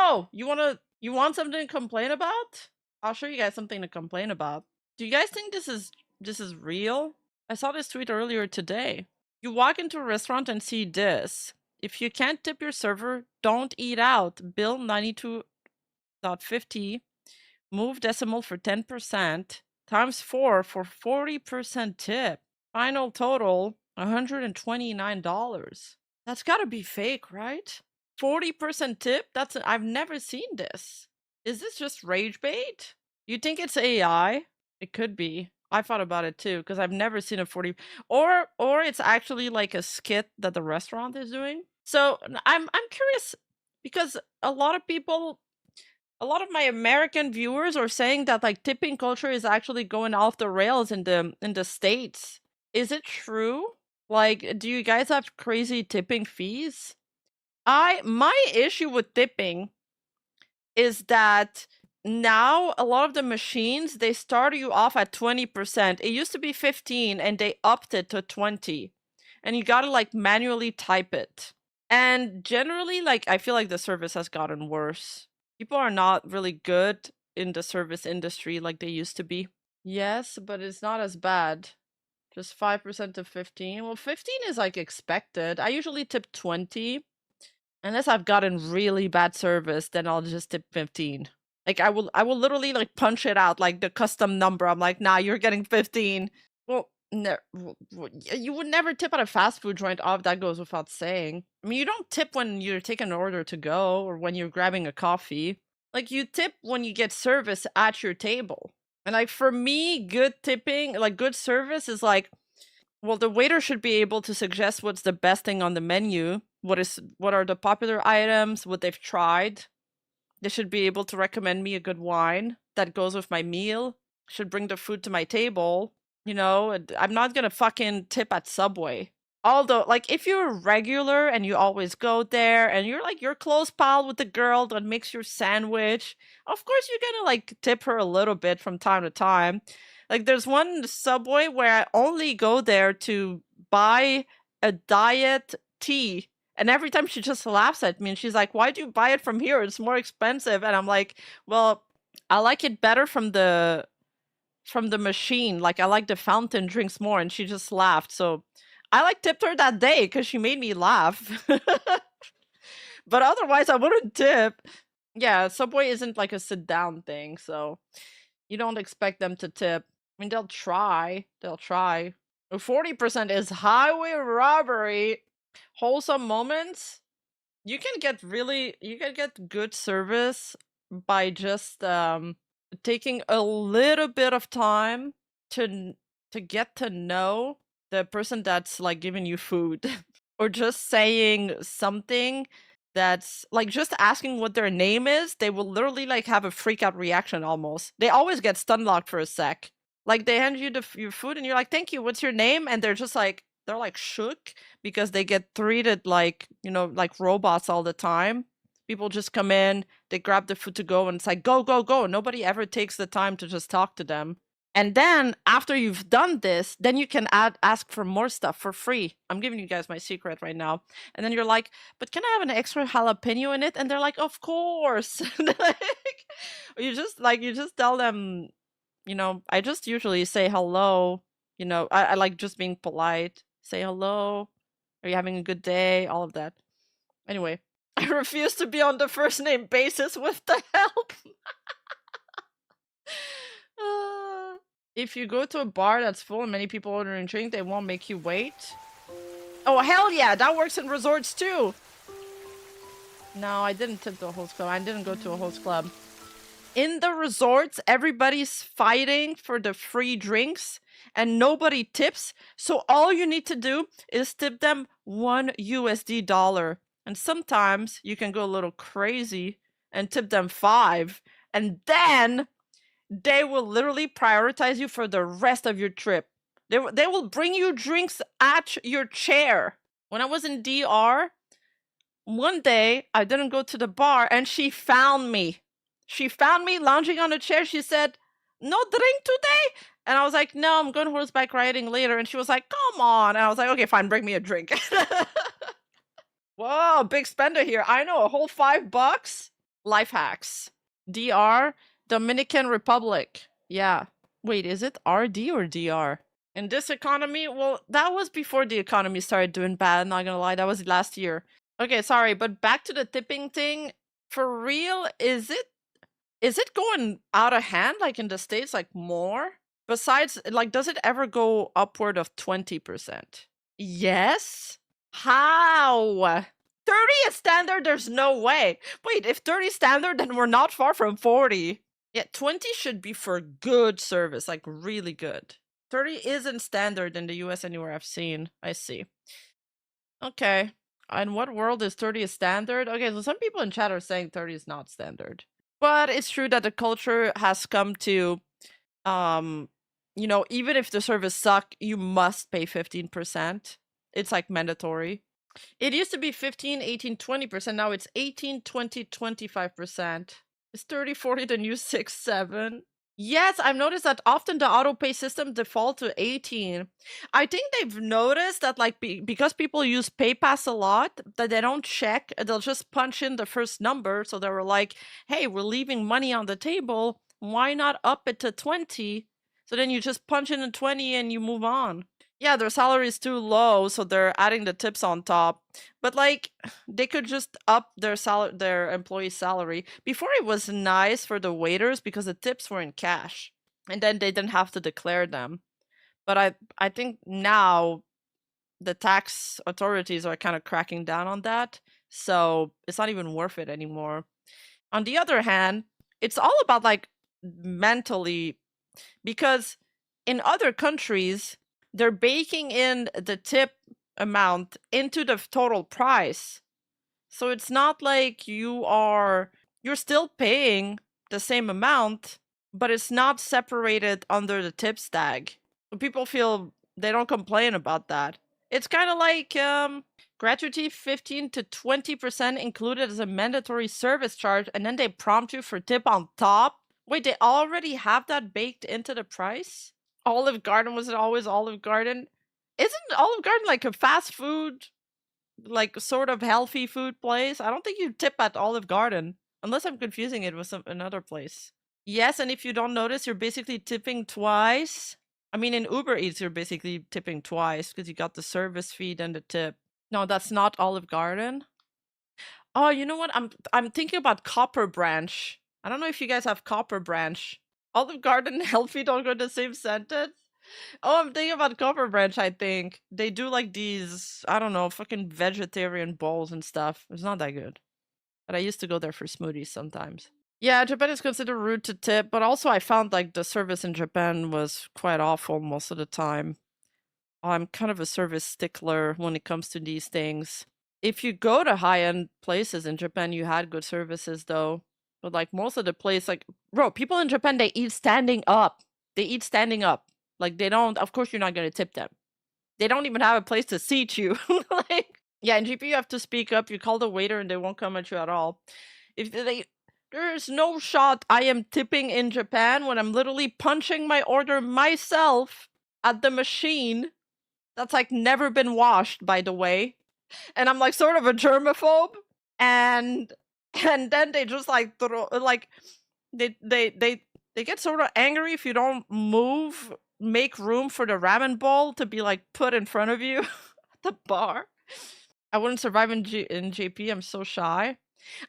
Oh, you want something to complain about? I'll show you guys something to complain about. Do you guys think this is real? I saw this tweet earlier today. You walk into a restaurant and see this. If you can't tip your server, don't eat out. Bill 92.50. Move decimal for 10%. Times 4 for 40% tip. Final total $129. That's gotta be fake, right? 40% tip? I've never seen this. Is this just rage bait? You think it's AI? It could be. I thought about it too, because I've never seen a 40 or it's actually like a skit that the restaurant is doing. So I'm curious because a lot of my American viewers are saying that like tipping culture is actually going off the rails in the States. Is it true? Like, do you guys have crazy tipping fees? My issue with tipping is that now a lot of the machines, they start you off at 20%. It used to be 15 and they upped it to 20. And you gotta like manually type it. And generally, like, I feel like the service has gotten worse. People are not really good in the service industry like they used to be. Yes, but it's not as bad. Just 5% to 15. Well, 15 is like expected. I usually tip 20. Unless I've gotten really bad service, then I'll just tip 15. Like I will literally like punch it out like the custom number. I'm like, nah, you're getting 15. Well, no, you would never tip at a fast food joint. Oh, that goes without saying. I mean, you don't tip when you're taking an order to go or when you're grabbing a coffee. Like you tip when you get service at your table. And like for me, good tipping, like good service is like, well, the waiter should be able to suggest what's the best thing on the menu. What are the popular items, what they've tried. They should be able to recommend me a good wine that goes with my meal. Should bring the food to my table. You know, I'm not gonna fucking tip at Subway. Although, like, if you're regular and you always go there and you're like your close pal with the girl that makes your sandwich, of course you're gonna like tip her a little bit from time to time. Like, there's one Subway where I only go there to buy a diet tea. And every time she just laughs at me and she's like, why do you buy it from here? It's more expensive. And I'm like, well, I like it better from the machine. Like, I like the fountain drinks more. And she just laughed. So I like tipped her that day because she made me laugh. But otherwise, I wouldn't tip. Yeah, Subway isn't like a sit down thing. So you don't expect them to tip. I mean, they'll try. 40% is highway robbery. Wholesome moments. You can get good service by just taking a little bit of time to get to know the person that's like giving you food or just saying something that's like just asking what their name is. They will literally like have a freak out reaction almost. They always get stun locked for a sec. Like they hand you your food and you're like, thank you, what's your name? And they're just like, they're like shook because they get treated like, you know, like robots all the time. People just come in, they grab the food to go and it's like, go, go, go. Nobody ever takes the time to just talk to them. And then after you've done this, then you can ask for more stuff for free. I'm giving you guys my secret right now. And then you're like, but can I have an extra jalapeno in it? And they're like, of course. you just tell them, you know, I just usually say hello. You know, I like just being polite. Say hello. Are you having a good day? All of that. Anyway, I refuse to be on the first name basis with the help. If you go to a bar that's full and many people ordering a drink, they won't make you wait. Oh, hell yeah, that works in resorts too. No, I didn't tip the host club. I didn't go to a host club. In the resorts, everybody's fighting for the free drinks and nobody tips. So all you need to do is tip them $1. And sometimes you can go a little crazy and tip them $5. And then they will literally prioritize you for the rest of your trip. They will bring you drinks at your chair. When I was in DR, one day I didn't go to the bar and she found me. She found me lounging on a chair. She said, no drink today? And I was like, no, I'm going horseback riding later. And she was like, come on. And I was like, okay, fine, bring me a drink. Whoa, big spender here. I know, a whole $5? Life hacks. DR, Dominican Republic. Yeah. Wait, is it RD or DR? In this economy, well, that was before the economy started doing bad, not gonna lie, that was last year. Okay, sorry, but back to the tipping thing. For real, is it going out of hand like in the States, like more? Besides, like, does it ever go upward of 20%? Yes? How? 30 is standard? There's no way. Wait, if 30 is standard, then we're not far from 40. Yeah, 20 should be for good service, like really good. 30 isn't standard in the US anywhere I've seen. I see. Okay. In what world is 30 a standard? Okay, so some people in chat are saying 30 is not standard. But it's true that the culture has come to, even if the service suck, you must pay 15%. It's like mandatory. It used to be 15, 18, 20%. Now it's 18, 20, 25%. Is 30, 40 the new 6, 7? Yes, I've noticed that often the auto pay system default to 18. I think they've noticed that like because people use PayPass a lot, that they don't check, they'll just punch in the first number. So they were like, hey, we're leaving money on the table. Why not up it to 20? So then you just punch in a 20 and you move on. Yeah, their salary is too low, so they're adding the tips on top. But like, they could just up their employee salary. Before it was nice for the waiters because the tips were in cash, and then they didn't have to declare them. But I think now the tax authorities are kind of cracking down on that, so it's not even worth it anymore. On the other hand, it's all about like mentally, because in other countries they're baking in the tip amount into the total price. So it's not like you're still paying the same amount, but it's not separated under the tips tag. So people feel they don't complain about that. It's kind of like gratuity 15 to 20% included as a mandatory service charge, and then they prompt you for tip on top. Wait, they already have that baked into the price? Olive Garden, was it always Olive Garden? Isn't Olive Garden like a fast food, like sort of healthy food place? I don't think you tip at Olive Garden, unless I'm confusing it with another place. Yes, and if you don't notice, you're basically tipping twice. I mean, in Uber Eats, you're basically tipping twice because you got the service fee and the tip. No, that's not Olive Garden. Oh, you know what? I'm thinking about Copper Branch. I don't know if you guys have Copper Branch. Olive Garden and healthy don't go in the same sentence. Oh, I'm thinking about Copper Branch, I think. They do like these, I don't know, fucking vegetarian bowls and stuff. It's not that good. But I used to go there for smoothies sometimes. Yeah, Japan is considered rude to tip, but also I found like the service in Japan was quite awful most of the time. I'm kind of a service stickler when it comes to these things. If you go to high-end places in Japan, you had good services though. But like most of the place, like, bro, people in Japan, they eat standing up. They eat standing up. Like they don't, of course you're not going to tip them. They don't even have a place to seat you. Like, yeah, in GP you have to speak up. You call the waiter and they won't come at you at all. There's no shot I am tipping in Japan when I'm literally punching my order myself at the machine. That's like never been washed, by the way. And I'm like sort of a germaphobe. And then they just like throw, like they get sort of angry if you don't move, make room for the ramen bowl to be like put in front of you at the bar. I wouldn't survive in JP. I'm so shy.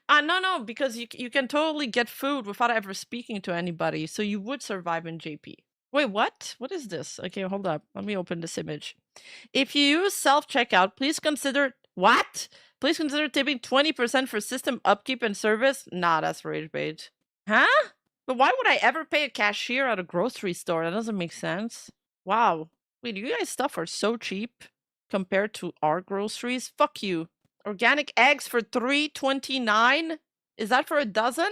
No, because you can totally get food without ever speaking to anybody. So you would survive in JP. Wait, what? What is this? Okay, hold up. Let me open this image. If you use self-checkout, please consider... What? Please consider tipping 20% for system upkeep and service? Nah, that's rage bait. Huh? But why would I ever pay a cashier at a grocery store? That doesn't make sense. Wow. Wait, you guys' stuff are so cheap compared to our groceries? Fuck you. Organic eggs for $3.29? Is that for a dozen?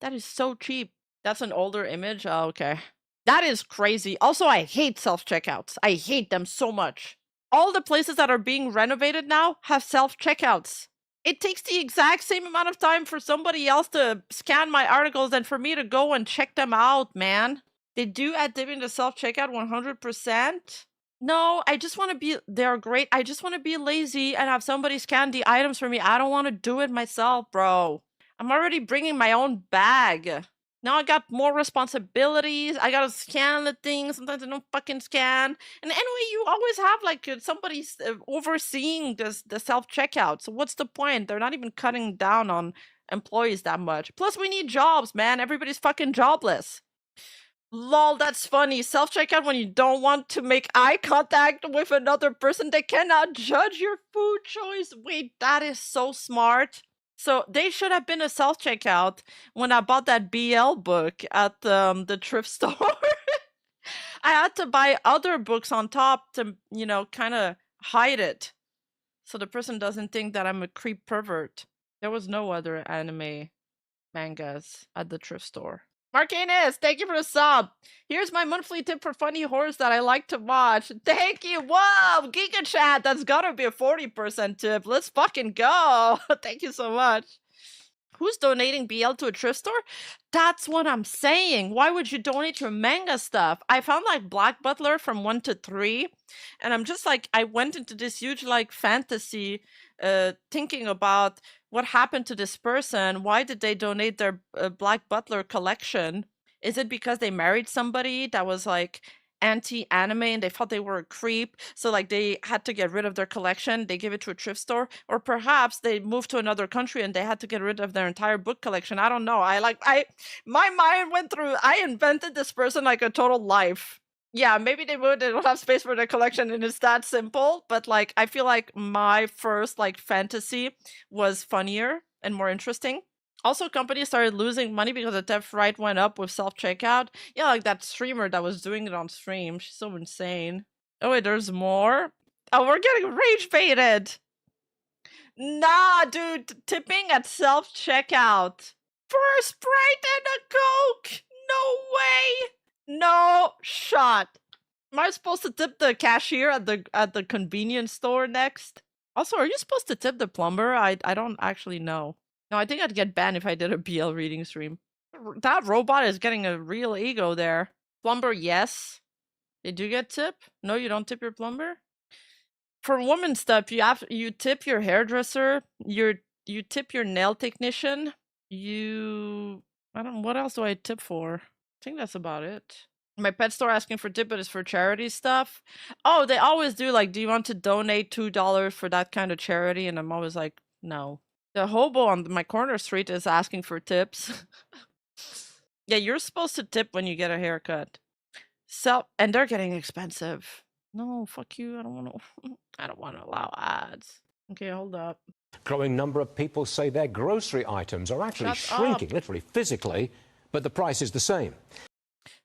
That is so cheap. That's an older image? Oh, okay. That is crazy. Also, I hate self-checkouts. I hate them so much. All the places that are being renovated now have self-checkouts. It takes the exact same amount of time for somebody else to scan my articles than for me to go and check them out, man. They do add tipping to self-checkout 100%. No, I just want to be... They're great. I just want to be lazy and have somebody scan the items for me. I don't want to do it myself, bro. I'm already bringing my own bag. Now I got more responsibilities. I gotta scan the things. Sometimes I don't fucking scan. And anyway, you always have like somebody overseeing the self-checkout. So what's the point? They're not even cutting down on employees that much. Plus, we need jobs, man. Everybody's fucking jobless. Lol, that's funny. Self-checkout when you don't want to make eye contact with another person. They cannot judge your food choice. Wait, that is so smart. So they should have been a self-checkout when I bought that BL book at the thrift store. I had to buy other books on top to, you know, kind of hide it. So the person doesn't think that I'm a creep pervert. There was no other anime mangas at the thrift store. Marquinez, thank you for the sub. Here's my monthly tip for funny horrors that I like to watch. Thank you. Whoa, Giga Chat, that's gotta be a 40% tip. Let's fucking go. Thank you so much. Who's donating BL to a thrift store? That's what I'm saying. Why would you donate your manga stuff? I found like Black Butler from 1 to 3, and I'm just like, I went into this huge like fantasy thinking about what happened to this person. Why did they donate their Black Butler collection? Is it because they married somebody that was like anti-anime and they thought they were a creep, so like they had to get rid of their collection, they gave it to a thrift store? Or perhaps they moved to another country and they had to get rid of their entire book collection. I don't know. My mind went through, I invented this person like a total life. Yeah, maybe they don't have space for their collection and it's that simple, but like I feel like my first like fantasy was funnier and more interesting. Also, companies started losing money because the theft rate went up with self-checkout. Yeah, like that streamer that was doing it on stream. She's so insane. Oh wait, there's more? Oh, we're getting rage baited! Nah, dude, tipping at self-checkout. For a Sprite and a Coke! No way! No shot. Am I supposed to tip the cashier at the convenience store next? Also, are you supposed to tip the plumber? I don't actually know. No, I think I'd get banned if I did a BL reading stream. That robot is getting a real ego there. Plumber, yes. They do get tip? No, you don't tip your plumber? For woman stuff, you tip your hairdresser, you tip your nail technician, what else do I tip for? I think that's about it. My pet store asking for tip, but it's for charity stuff. Oh, they always do like, do you want to donate $2 for that kind of charity? And I'm always like, no. The hobo on my corner street is asking for tips. Yeah, you're supposed to tip when you get a haircut. And they're getting expensive. No, fuck you. I don't want to allow ads. Okay, hold up. Growing number of people say their grocery items are actually shrinking, literally physically, but the price is the same.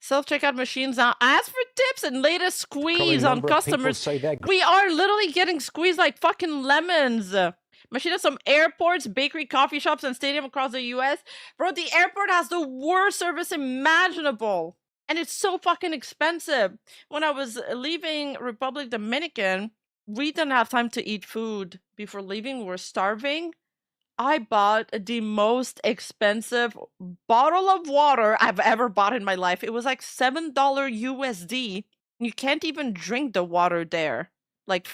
Self-checkout machines now ask for tips and latest squeeze on customers. We are literally getting squeezed like fucking lemons. Machine at some airports, bakery, coffee shops, and stadium across the US. Bro, the airport has the worst service imaginable. And it's so fucking expensive. When I was leaving Republic Dominican, we didn't have time to eat food before leaving. We were starving. I bought the most expensive bottle of water I've ever bought in my life. It was like $7 USD. You can't even drink the water there. Like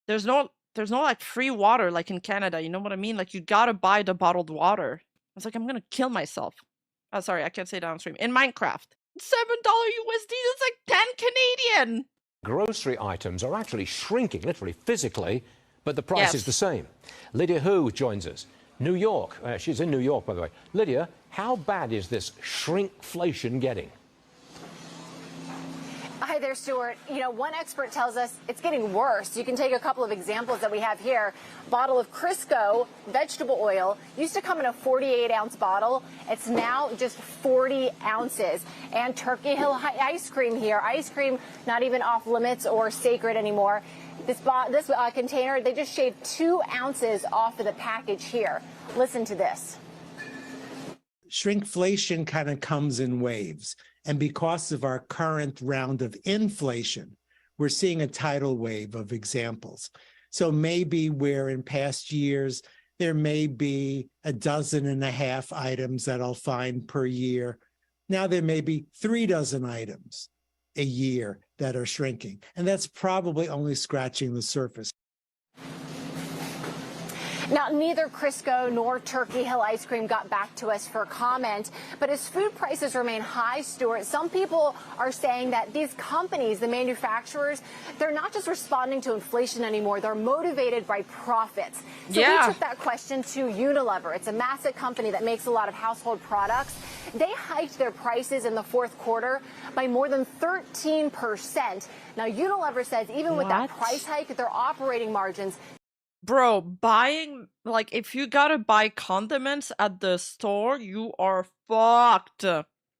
there's no like free water like in Canada, you know what I mean? Like you gotta buy the bottled water. I was like, I'm gonna kill myself. Oh, sorry, I can't say that on stream. In Minecraft, $7 USD, that's like 10 Canadian. Grocery items are actually shrinking, literally physically, but the price is the same. Lydia Hu joins us. New York, she's in New York, by the way. Lydia, how bad is this shrinkflation getting? Hi there, Stuart. You know, one expert tells us it's getting worse. You can take a couple of examples that we have here. Bottle of Crisco vegetable oil used to come in a 48-ounce bottle. It's now just 40 ounces. And Turkey Hill ice cream here. Ice cream not even off limits or sacred anymore. This container, they just shaved 2 ounces off of the package here. Listen to this. Shrinkflation kind of comes in waves. And because of our current round of inflation, we're seeing a tidal wave of examples. So maybe where in past years, there may be 12.5 items that I'll find per year. Now there may be 36 items a year that are shrinking. And that's probably only scratching the surface. Now, neither Crisco nor Turkey Hill ice cream got back to us for comment, but as food prices remain high, Stuart, some people are saying that these companies, the manufacturers, they're not just responding to inflation anymore, they're motivated by profits. So we took that question to Unilever. It's a massive company that makes a lot of household products. They hiked their prices in the fourth quarter by more than 13%. Now, Unilever says even with that price hike, their operating margins. Bro, buying, like, if you gotta buy condiments at the store, you are fucked.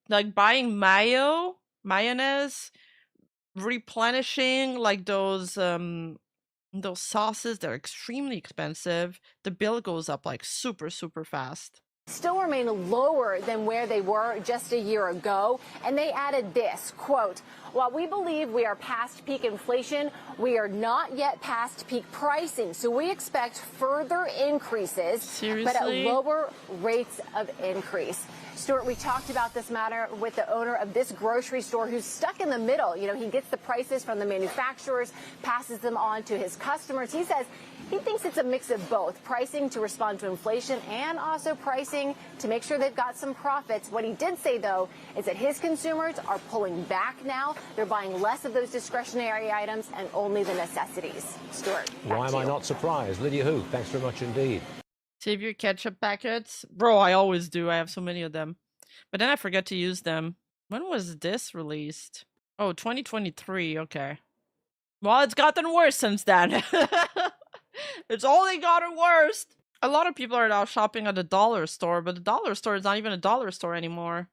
Like, buying mayonnaise, replenishing, like, those sauces, they're extremely expensive. The bill goes up, like, super, super fast. Still remain lower than where they were just a year ago. And they added this, quote, while we believe we are past peak inflation, we are not yet past peak pricing. So we expect further increases, but at lower rates of increase. Stuart, we talked about this matter with the owner of this grocery store who's stuck in the middle. You know, he gets the prices from the manufacturers, passes them on to his customers. He says he thinks it's a mix of both, pricing to respond to inflation and also pricing to make sure they've got some profits. What he did say, though, is that his consumers are pulling back now. They're buying less of those discretionary items and only the necessities. Stuart, why am I not surprised? Lydia Hu, thanks very much indeed. Save your ketchup packets. Bro, I always do. I have so many of them. But then I forget to use them. When was this released? Oh, 2023. Okay. Well, it's gotten worse since then. It's only gotten worse. A lot of people are now shopping at the dollar store, but the dollar store is not even a dollar store anymore.